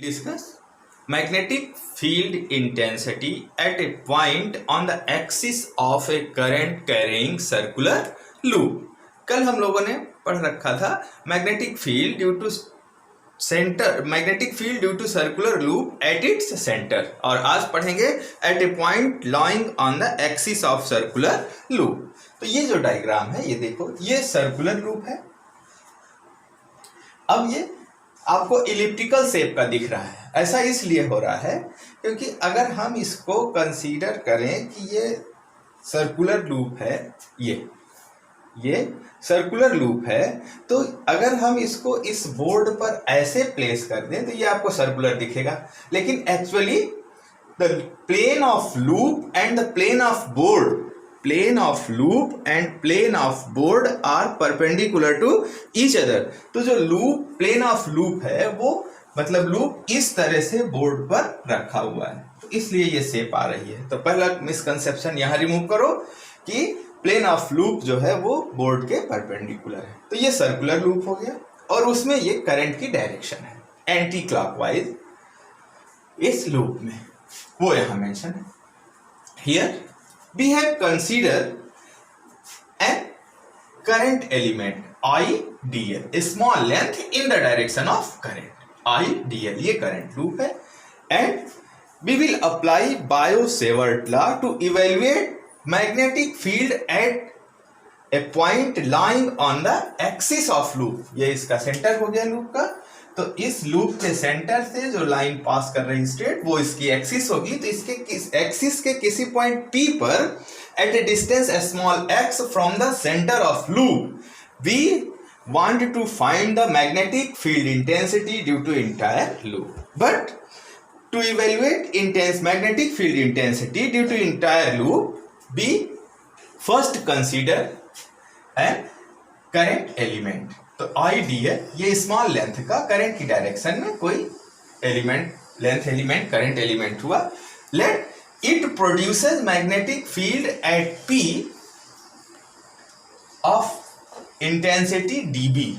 discuss magnetic field intensity at a point on the axis of a current carrying circular loop। कल हम लोगों ने पढ़ रखा था magnetic field due to circular loop at its centre, और आज पढ़ेंगे at a point lying on the axis of circular loop. तो ये जो डायग्राम है, ये देखो, ये सर्कुलर लूप है। अब ये आपको इलिप्टिकल शेप का दिख रहा है। ऐसा इसलिए हो रहा है क्योंकि अगर हम इसको कंसीडर करें कि ये सर्कुलर लूप है, ये सर्कुलर लूप है, तो अगर हम इसको इस बोर्ड पर ऐसे प्लेस कर दें तो ये आपको सर्कुलर दिखेगा। लेकिन actually the plane of loop and the plane of board board are perpendicular to each other. तो जो प्लेन ऑफ लूप है वो मतलब लूप इस तरह से बोर्ड पर रखा हुआ है, तो इसलिए ये शेप आ रही है। तो पहला मिसकंसेप्शन यहां रिमूव करो कि प्लेन ऑफ लूप जो है वो बोर्ड के परपेंडिकुलर है। तो ये सर्कुलर लूप हो गया और उसमें ये करंट की डायरेक्शन है एंटी क्लॉकवाइज इस लूप में, वो यहां मेंशन है। Here we have considered a current element IDL, a small length in the direction of current IDL, ये current loop है, and we will apply Biot-Savart law to evaluate magnetic field at a point lying on the axis of loop। ये इसका centre हो गया loop का। तो इस loop के सेंटर से जो लाइन पास कर रही स्ट्रेट वो इसकी एक्सिस होगी। तो इसके एक्सिस के किसी पॉइंट P पर at a distance small x from the centre of loop we want to find the magnetic field intensity due to entire loop. But to evaluate magnetic field intensity due to entire loop we first consider an current element. तो IDL ये small length का current की direction में कोई current element हुआ। Let it produces magnetic field at P of intensity dB.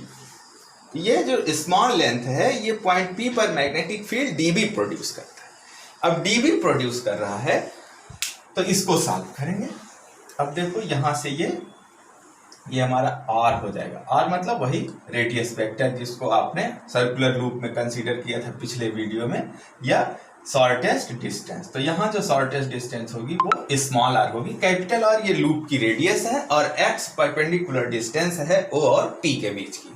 ये जो small length है ये पॉइंट पी पर मैग्नेटिक फील्ड डीबी प्रोड्यूस करता है। अब डीबी प्रोड्यूस कर रहा है तो इसको सॉल्व करेंगे। अब देखो यहां से ये हमारा आर हो जाएगा। आर मतलब वही रेडियस वेक्टर जिसको आपने सर्कुलर लूप में कंसीडर किया था पिछले वीडियो में, या शॉर्टेस्ट डिस्टेंस। तो यहाँ जो शॉर्टेस्ट डिस्टेंस होगी वो स्मॉल आर होगी। कैपिटल आर ये लूप की रेडियस है और एक्स परपेंडिकुलर डिस्टेंस है ओ और पी के बीच की।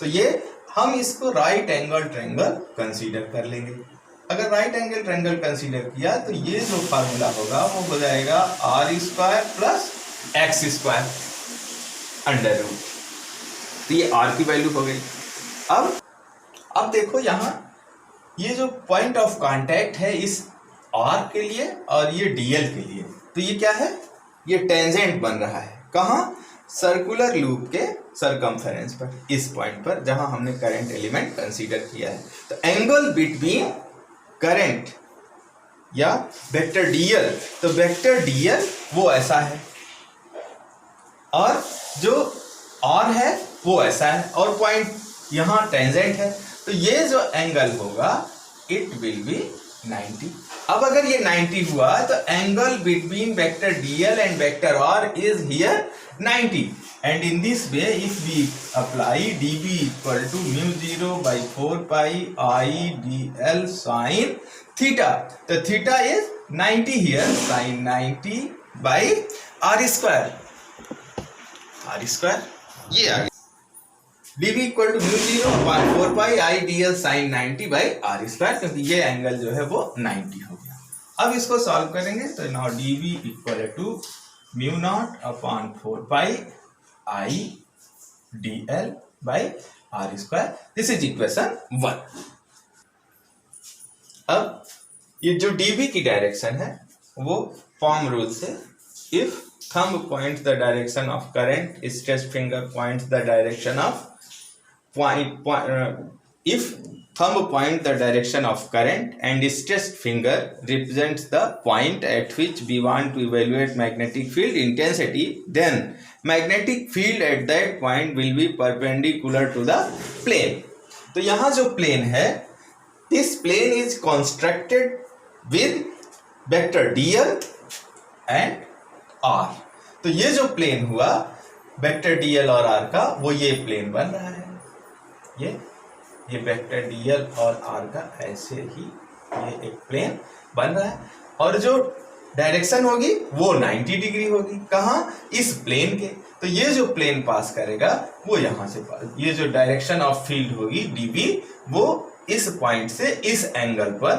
तो ये हम इसको राइट एंगल ट्रायंगल कंसीडर कर लेंगे। अगर राइट एंगल ट्रायंगल कंसीडर किया तो ये जो फार्मूला होगा वो हो जाएगा r square plus x square under root. तो ये आर की वैल्यू हो गई। अब देखो यहाँ ये जो पॉइंट ऑफ कांटेक्ट है इस आर के लिए और ये डीएल के लिए, तो ये क्या है, ये टेंजेंट बन रहा है। कहाँ? सर्कुलर लूप के सरकमफेरेंस पर, इस पॉइंट पर जहां हमने करंट एलिमेंट कंसीडर किया है। तो एंगल बिटवीन करंट या वेक्टर डीएल, तो वेक्टर डीएल वो ऐसा है और जो आर है वो ऐसा है और पॉइंट यहां टेंजेंट है। तो ये जो एंगल होगा इट विल बी 90। अब अगर ये 90 हुआ तो angle between vector dl and vector r is here 90, and in this way if we apply dB equal to μ0 by 4 pi I dl sin theta, तो theta is 90 here, sin 90 by r square ये आ गया। dB equal to μ0 by 4 pi I dl sin 90 by r square, क्योंकि ये angle जो है वो 90 हो गया। अब इसको सॉल्व करेंगे तो now dB equal to μ0 upon 4 pi I dl by r square. This is equation 1। अब ये जो dB की डायरेक्शन है वो फॉर्म रूल से, if thumb points the direction of current, stressed finger points the direction of if thumb point the direction of current and stressed finger represents the point at which we want to evaluate magnetic field intensity, then magnetic field at that point will be perpendicular to the plane। तो यहाँ जो plane है this plane is constructed with vector dl and r। तो ये जो plane हुआ vector dl और r का, वो ये प्लेन बन रहा है। ये वेक्टर dl और r का ऐसे ही ये एक प्लेन बन रहा है, और जो डायरेक्शन होगी वो 90 डिग्री होगी। कहाँ? इस प्लेन के। तो ये जो प्लेन पास करेगा वो यहां से पास, ये जो डायरेक्शन ऑफ फील्ड होगी dv, वो इस पॉइंट से इस एंगल पर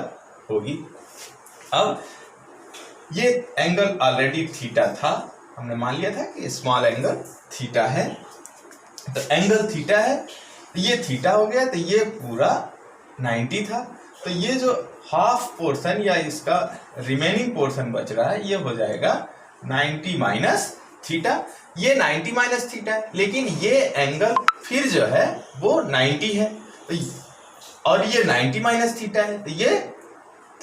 होगी। अब ये एंगल ऑलरेडी थीटा था, हमने मान लिया था कि स्मॉल एंगल थीटा है। तो एंगल थीटा है, ये थीटा हो गया, तो ये पूरा 90 था। तो ये जो हाफ पोर्शन या इसका रिमेनिंग पोर्शन बच रहा है, ये हो जाएगा 90 माइनस थीटा। ये 90 माइनस थीटा है, लेकिन ये एंगल फिर जो है वो 90 है, और ये 90 माइनस थीटा है, तो ये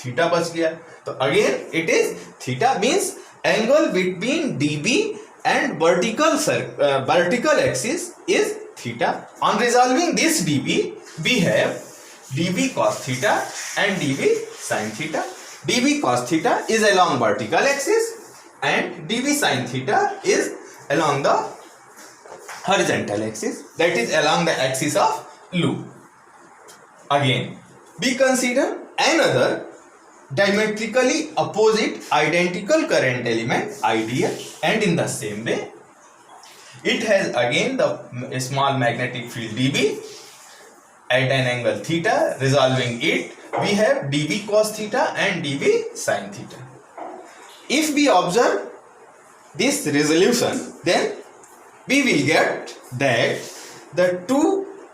थीटा बच गया। तो again it is theta means angle between dB and vertical axis is theta. On resolving this dB, we have dB cos theta and dB sin theta. dB cos theta is along vertical axis and dB sin theta is along the horizontal axis, that is along the axis of loop. Again, we consider another diametrically opposite identical current element ideal, and in the same way it has again the small magnetic field dB at an angle theta. Resolving it, we have dB cos theta and dB sin theta. If we observe this resolution, then we will get that the two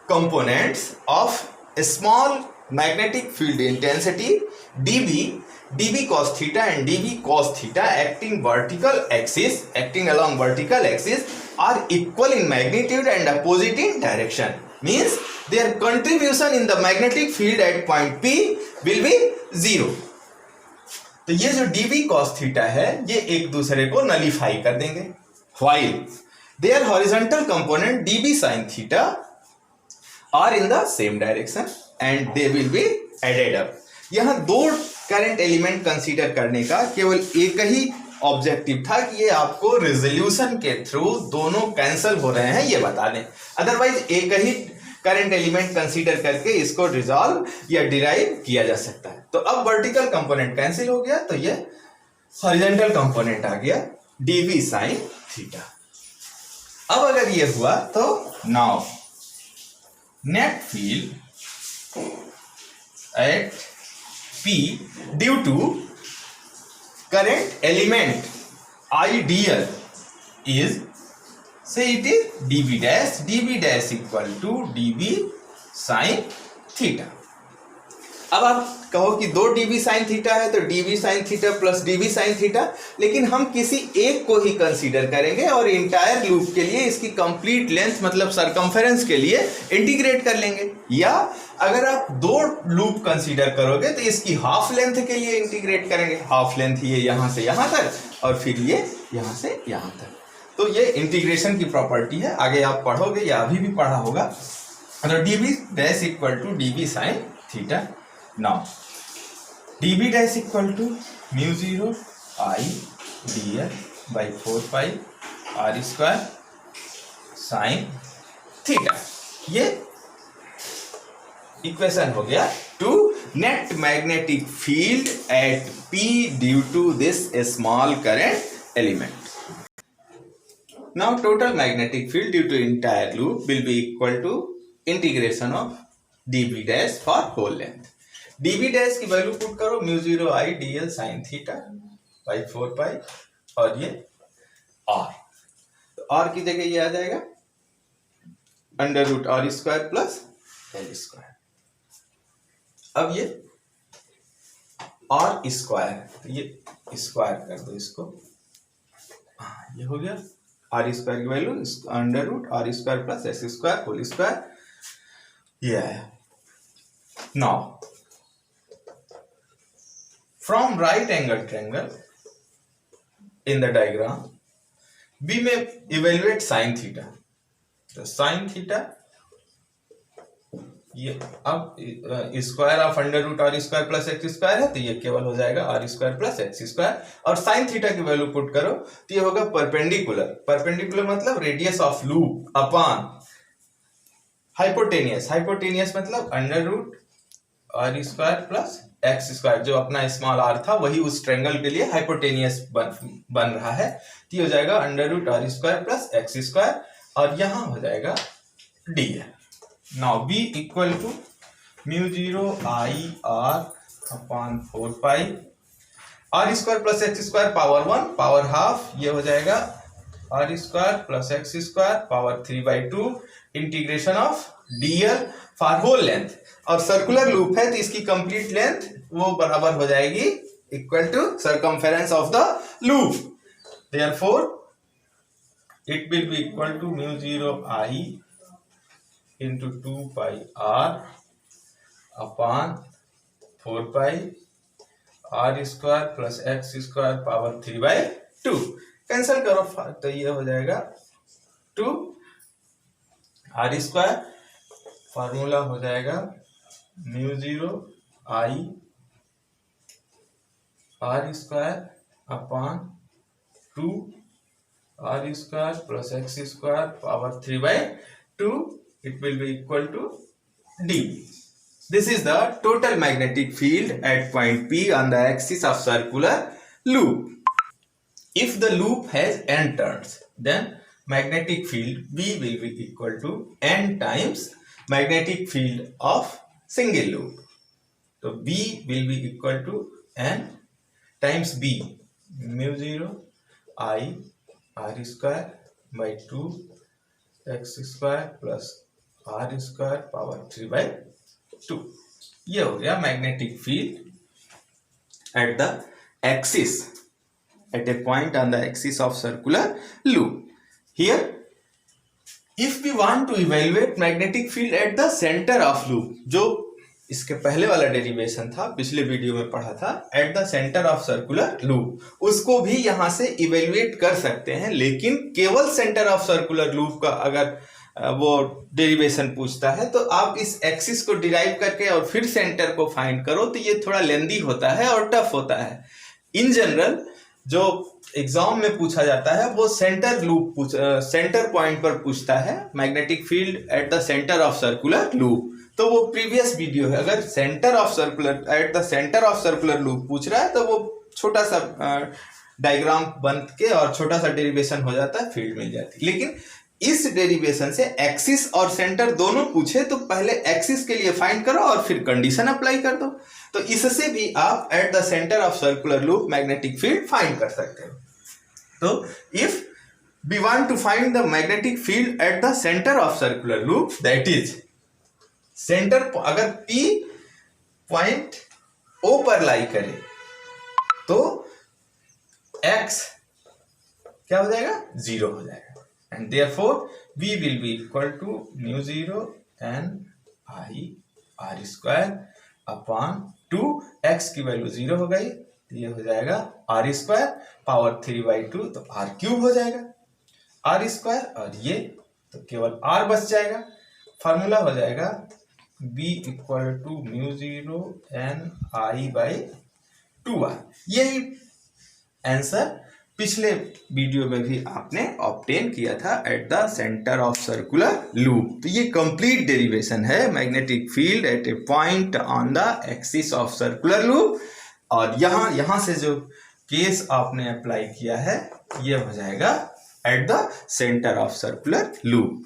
components of a small magnetic field intensity dB cos theta and dB cos theta acting along vertical axis are equal in magnitude and opposite in direction. Means their contribution in the magnetic field at point P will be 0. तो ये जो dB cos theta है, ये एक दूसरे को nullify कर देंगे, while their horizontal component dB sin theta are in the same direction and they will be added up. यहाँ दो करंट एलिमेंट कंसीडर करने का केवल एक ही ऑब्जेक्टिव था कि ये आपको रेजोल्यूशन के थ्रू दोनों कैंसिल हो रहे हैं ये बता दें। अदरवाइज एक ही करंट एलिमेंट कंसीडर करके इसको रिजॉल्व या डिराइव किया जा सकता है। तो अब वर्टिकल कंपोनेंट कैंसिल हो गया, तो ये हॉरिजॉन्टल कंपोनेंट आ गया dV sin थीटा। अब अगर ये हुआ तो now net field at P due to current element ideal is, say it is dB dash equal to dB sin theta. अब आप कहो कि दो dB sin थीटा है तो dB sin theta plus dB sin theta, लेकिन हम किसी एक को ही कंसीडर करेंगे और इंटायर लूप के लिए इसकी कंप्लीट लेंथ मतलब सरकमफेरेंस के लिए इंटीग्रेट कर लेंगे। या अगर आप दो लूप कंसीडर करोगे तो इसकी हाफ लेंथ के लिए इंटीग्रेट करेंगे। हाफ लेंथ ये यहां से यहां तक और फिर ये यहां से यहां तक। तो ये इंटीग्रेशन की प्रॉपर्टी है, आगे आप पढ़ोगे या अभी भी पढ़ा होगा। तो dB dash equal to dB sin theta. Now dB dash equal to mu 0 I dl by 4 pi r square sin theta. ये इक्वेशन हो गया to net magnetic field at P due to this small current element. Now total magnetic field due to entire loop will be equal to integration of dB dash for whole length. dB dash की value put करो mu 0 I dl sin theta by 4 pi और ये r, तो r की जगह ये आ जाएगा under root r square plus l square. अब ये r स्क्वायर, तो ये स्क्वायर कर दो इसको, ये हो गया r स्क्वायर की value under root r square plus s square whole square, ये आया. Now from right angle triangle in the diagram we may evaluate sin theta. So sin theta ये अब square of under root r square plus x square है, तो ये केवल हो जाएगा r square plus x square, और साइन थीटा की वैल्यू पुट करो तो ये होगा परपेंडिकुलर। परपेंडिकुलर मतलब radius of loop upon hypotenuse. Hypotenuse मतलब under root r square plus x square, जो अपना स्मॉल आर था वही उस ट्रायंगल के लिए हाइपोटेनियस बन रहा है, तो ये हो जाएगा under root r square plus x square, और यहां हो जाएगा डी है। Now B equal to mu zero I R upon 4 pi r square plus x square power 1 power half, ये हो जाएगा r square plus x square power 3/2 integration of dl for whole length, और circular loop है तो इसकी complete length वो बराबर हो जाएगी equal to circumference of the loop, therefore it will be equal to mu zero I into 2 pi r upon 4 pi r square plus x square power 3/2, cancel करो तो ये हो जाएगा 2 r स्क्वायर, फार्मूला हो जाएगा mu zero I r square upon 2 r square plus x square power 3/2, it will be equal to D. This is the total magnetic field at point P on the axis of circular loop. If the loop has n turns, then magnetic field B will be equal to n times magnetic field of single loop. So B will be equal to n times B, mu 0 I r square by 2 x square plus r square power 3/2, ये हो गया magnetic field at the axis at a point on the axis of circular loop. Here if we want to evaluate magnetic field at the centre of loop, जो इसके पहले वाला derivation था, पिछले video में पढ़ा था, eight the centre of circular loop, उसको भी यहां से इवेल्युएट कर सकते हैं, लेकिन केवल सेंटर ऑफ सर्कुलर लूप का अगर वो डेरिवेशन पूछता है तो आप इस एक्सिस को डिराइव करके और फिर सेंटर को फाइंड करो, तो ये थोड़ा लेंदी होता है और टफ होता है। इन जनरल जो एग्जाम में पूछा जाता है वो सेंटर लूप सेंटर पॉइंट पर पूछता है, magnetic field at the centre of circular loop, तो वो प्रीवियस वीडियो है। अगर centre of circular eight the centre of circular loop पूछ रहा है तो वो छोटा सा डायग्राम बन के और छोटा सा डेरिवेशन हो जाता है, फील्ड मिल जाती है। लेकिन इस डेरिवेशन से एक्सिस और सेंटर दोनों पूछे तो पहले एक्सिस के लिए फाइंड करो और फिर कंडीशन अप्लाई कर दो, तो इससे भी आप at the centre of circular loop magnetic field find कर सकते हो। तो if we want to find the magnetic field at the centre of circular loop, that is centre, अगर P पॉइंट O पर लाई करे तो X क्या हो जाएगा, 0 हो जाएगा, and therefore V will be equal to mu 0 n I r square upon 2 x की वैल्यू 0 हो गई, तो ये हो जाएगा r स्क्वायर पावर 3/2, तो r क्यूब हो जाएगा r स्क्वायर, और ये तो केवल r बच जाएगा। फार्मूला हो जाएगा B equal to mu 0 n I by 2r। यही आंसर पिछले वीडियो में भी आपने ऑब्टेन किया था eight the centre of circular loop. तो ये कंप्लीट डेरिवेशन है magnetic field eight a point on the axis of circular loop, और यहां से जो केस आपने अप्लाई किया है ये हो जाएगा eight the centre of circular loop.